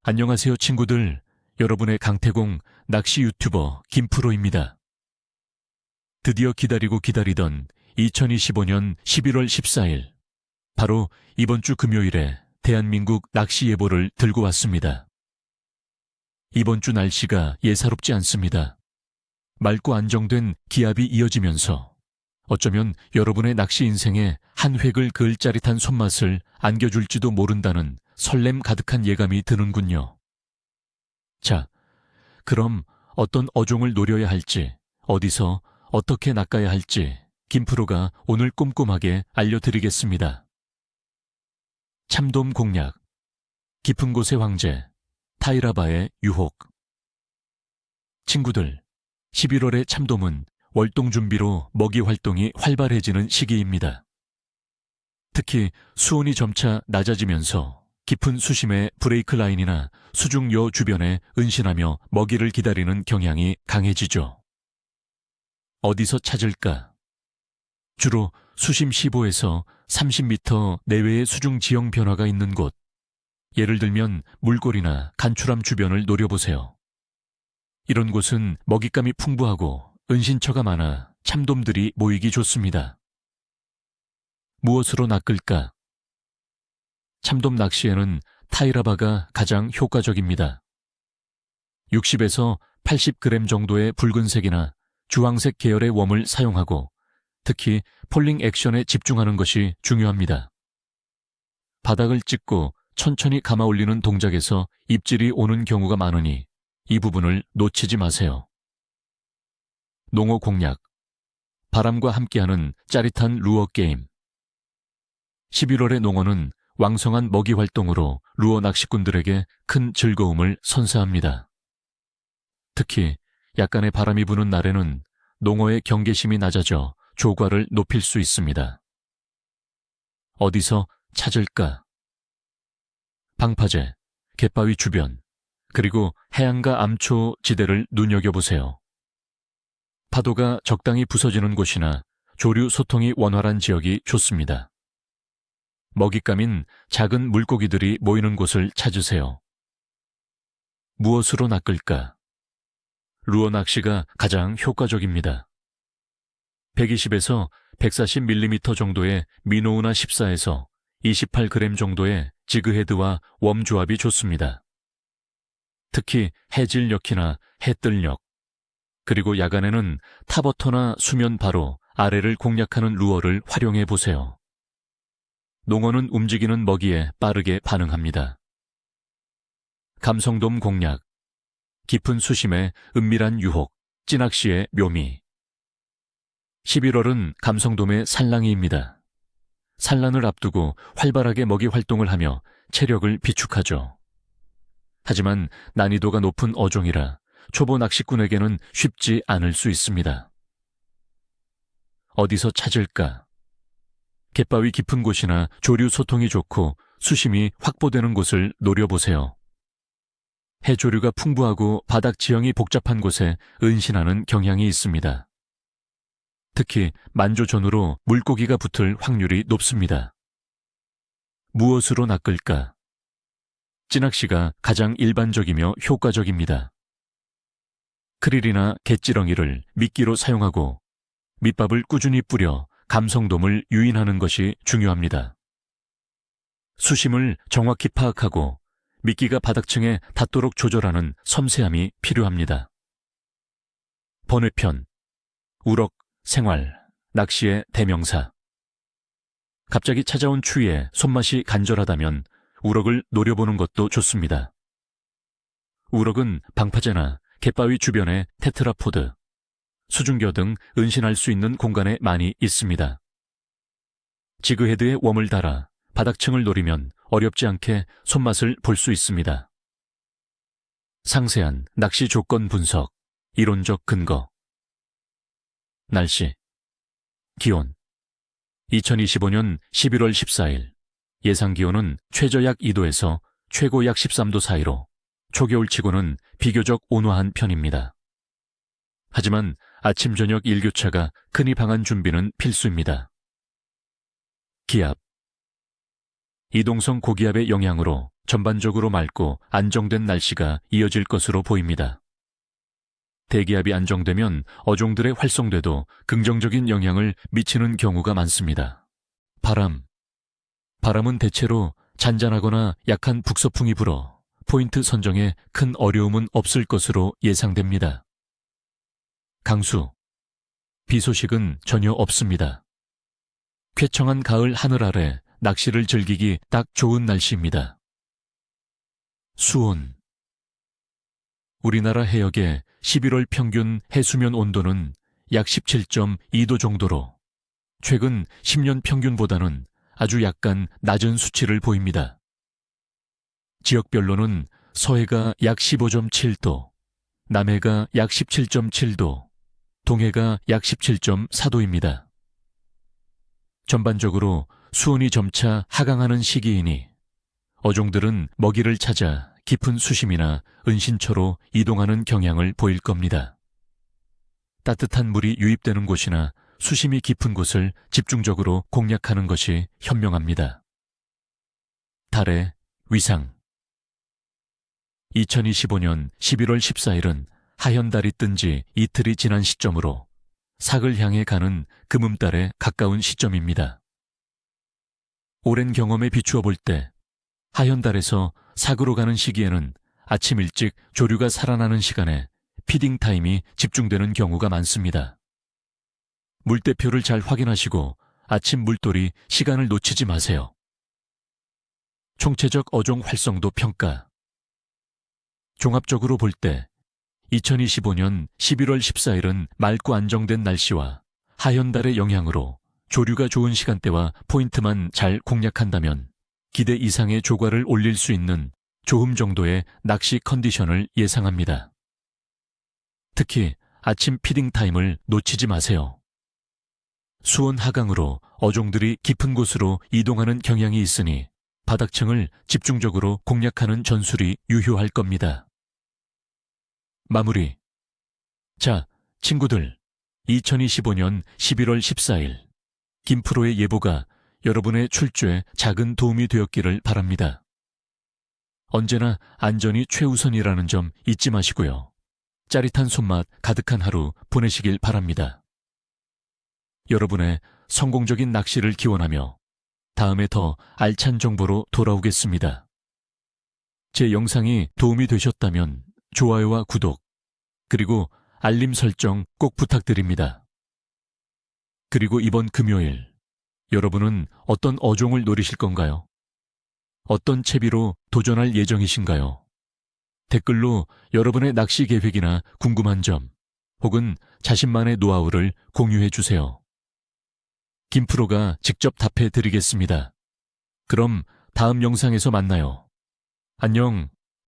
안녕하세요 친구들. 여러분의 강태공 낚시 유튜버 김프로입니다. 드디어 기다리고 기다리던 2025년 11월 14일, 바로 이번 주 금요일에 대한민국 낚시 예보를 들고 왔습니다. 이번 주 날씨가 예사롭지 않습니다. 맑고 안정된 기압이 이어지면서 어쩌면 여러분의 낚시 인생에 한 획을 그을 짜릿한 손맛을 안겨줄지도 모른다는 설렘 가득한 예감이 드는군요. 자, 그럼 어떤 어종을 노려야 할지, 어디서 어떻게 낚아야 할지 김프로가 오늘 꼼꼼하게 알려드리겠습니다. 참돔 공략, 깊은 곳의 황제, 타이라바의 유혹. 친구들, 11월의 참돔은 월동 준비로 먹이 활동이 활발해지는 시기입니다. 특히 수온이 점차 낮아지면서 깊은 수심의 브레이크 라인이나 수중요 주변에 은신하며 먹이를 기다리는 경향이 강해지죠. 어디서 찾을까? 주로 수심 15에서 30m 내외의 수중 지형 변화가 있는 곳, 예를 들면 물골이나 간추람 주변을 노려보세요. 이런 곳은 먹잇감이 풍부하고 은신처가 많아 참돔들이 모이기 좋습니다. 무엇으로 낚을까? 참돔 낚시에는 타이라바가 가장 효과적입니다. 60에서 80g 정도의 붉은색이나 주황색 계열의 웜을 사용하고 특히 폴링 액션에 집중하는 것이 중요합니다. 바닥을 찍고 천천히 감아 올리는 동작에서 입질이 오는 경우가 많으니 이 부분을 놓치지 마세요. 농어 공략, 바람과 함께하는 짜릿한 루어 게임. 11월의 농어는 왕성한 먹이 활동으로 루어 낚시꾼들에게 큰 즐거움을 선사합니다. 특히 약간의 바람이 부는 날에는 농어의 경계심이 낮아져 조과를 높일 수 있습니다. 어디서 찾을까? 방파제, 갯바위 주변, 그리고 해안가 암초 지대를 눈여겨보세요. 파도가 적당히 부서지는 곳이나 조류 소통이 원활한 지역이 좋습니다. 먹잇감인 작은 물고기들이 모이는 곳을 찾으세요. 무엇으로 낚을까? 루어 낚시가 가장 효과적입니다. 120에서 140mm 정도의 미노우나 14에서 28g 정도의 지그헤드와 웜 조합이 좋습니다. 특히 해질녘이나 해뜰녘, 그리고 야간에는 타버터나 수면 바로 아래를 공략하는 루어를 활용해 보세요. 농어는 움직이는 먹이에 빠르게 반응합니다. 감성돔 공략, 깊은 수심의 은밀한 유혹, 찌낚시의 묘미. 11월은 감성돔의 산란기입니다. 산란을 앞두고 활발하게 먹이 활동을 하며 체력을 비축하죠. 하지만 난이도가 높은 어종이라 초보 낚시꾼에게는 쉽지 않을 수 있습니다. 어디서 찾을까? 갯바위 깊은 곳이나 조류 소통이 좋고 수심이 확보되는 곳을 노려보세요. 해조류가 풍부하고 바닥 지형이 복잡한 곳에 은신하는 경향이 있습니다. 특히 만조전으로 물고기가 붙을 확률이 높습니다. 무엇으로 낚을까? 찌낚시가 가장 일반적이며 효과적입니다. 크릴이나 갯지렁이를 미끼로 사용하고 밑밥을 꾸준히 뿌려 감성돔을 유인하는 것이 중요합니다. 수심을 정확히 파악하고 미끼가 바닥층에 닿도록 조절하는 섬세함이 필요합니다. 번외편, 우럭, 생활, 낚시의 대명사. 갑자기 찾아온 추위에 손맛이 간절하다면 우럭을 노려보는 것도 좋습니다. 우럭은 방파제나 갯바위 주변의 테트라포드, 수중교 등 은신할 수 있는 공간에 많이 있습니다. 지그헤드에 웜을 달아 바닥층을 노리면 어렵지 않게 손맛을 볼 수 있습니다. 상세한 낚시 조건 분석, 이론적 근거. 날씨, 기온. 2025년 11월 14일, 예상 기온은 최저 약 2도에서 최고 약 13도 사이로 초겨울치고는 비교적 온화한 편입니다. 하지만 아침 저녁 일교차가 크니 방한 준비는 필수입니다. 기압. 이동성 고기압의 영향으로 전반적으로 맑고 안정된 날씨가 이어질 것으로 보입니다. 대기압이 안정되면 어종들의 활성돼도 긍정적인 영향을 미치는 경우가 많습니다. 바람은 대체로 잔잔하거나 약한 북서풍이 불어 포인트 선정에 큰 어려움은 없을 것으로 예상됩니다. 강수, 비 소식은 전혀 없습니다. 쾌청한 가을 하늘 아래 낚시를 즐기기 딱 좋은 날씨입니다. 수온, 우리나라 해역의 11월 평균 해수면 온도는 약 17.2도 정도로 최근 10년 평균보다는 아주 약간 낮은 수치를 보입니다. 지역별로는 서해가 약 15.7도, 남해가 약 17.7도, 동해가 약 17.4도입니다. 전반적으로 수온이 점차 하강하는 시기이니 어종들은 먹이를 찾아 깊은 수심이나 은신처로 이동하는 경향을 보일 겁니다. 따뜻한 물이 유입되는 곳이나 수심이 깊은 곳을 집중적으로 공략하는 것이 현명합니다. 달의 위상 2025년 11월 14일은 하현달이 뜬 지 이틀이 지난 시점으로 sak을 향해 가는 금음달에 가까운 시점입니다. 오랜 경험에 비추어 볼 때 하현달에서 sak으로 가는 시기에는 아침 일찍 조류가 살아나는 시간에 피딩 타임이 집중되는 경우가 많습니다. 물대표를 잘 확인하시고 아침 물돌이 시간을 놓치지 마세요. 총체적 어종 활성도 평가 종합적으로 볼 때 2025년 11월 14일은 맑고 안정된 날씨와 하현달의 영향으로 조류가 좋은 시간대와 포인트만 잘 공략한다면 기대 이상의 조과를 올릴 수 있는 조금 정도의 낚시 컨디션을 예상합니다. 특히 아침 피딩 타임을 놓치지 마세요. 수온 하강으로 어종들이 깊은 곳으로 이동하는 경향이 있으니 바닥층을 집중적으로 공략하는 전술이 유효할 겁니다. 마무리. 자, 친구들, 2025년 11월 14일 김프로의 예보가 여러분의 출조에 작은 도움이 되었기를 바랍니다. 언제나 안전이 최우선이라는 점 잊지 마시고요. 짜릿한 손맛 가득한 하루 보내시길 바랍니다. 여러분의 성공적인 낚시를 기원하며 다음에 더 알찬 정보로 돌아오겠습니다. 제 영상이 도움이 되셨다면 좋아요와 구독, 그리고 알림 설정 꼭 부탁드립니다. 그리고 이번 금요일, 여러분은 어떤 어종을 노리실 건가요? 어떤 채비로 도전할 예정이신가요? 댓글로 여러분의 낚시 계획이나 궁금한 점, 혹은 자신만의 노하우를 공유해 주세요. 김프로가 직접 답해 드리겠습니다. 그럼 다음 영상에서 만나요. 안녕.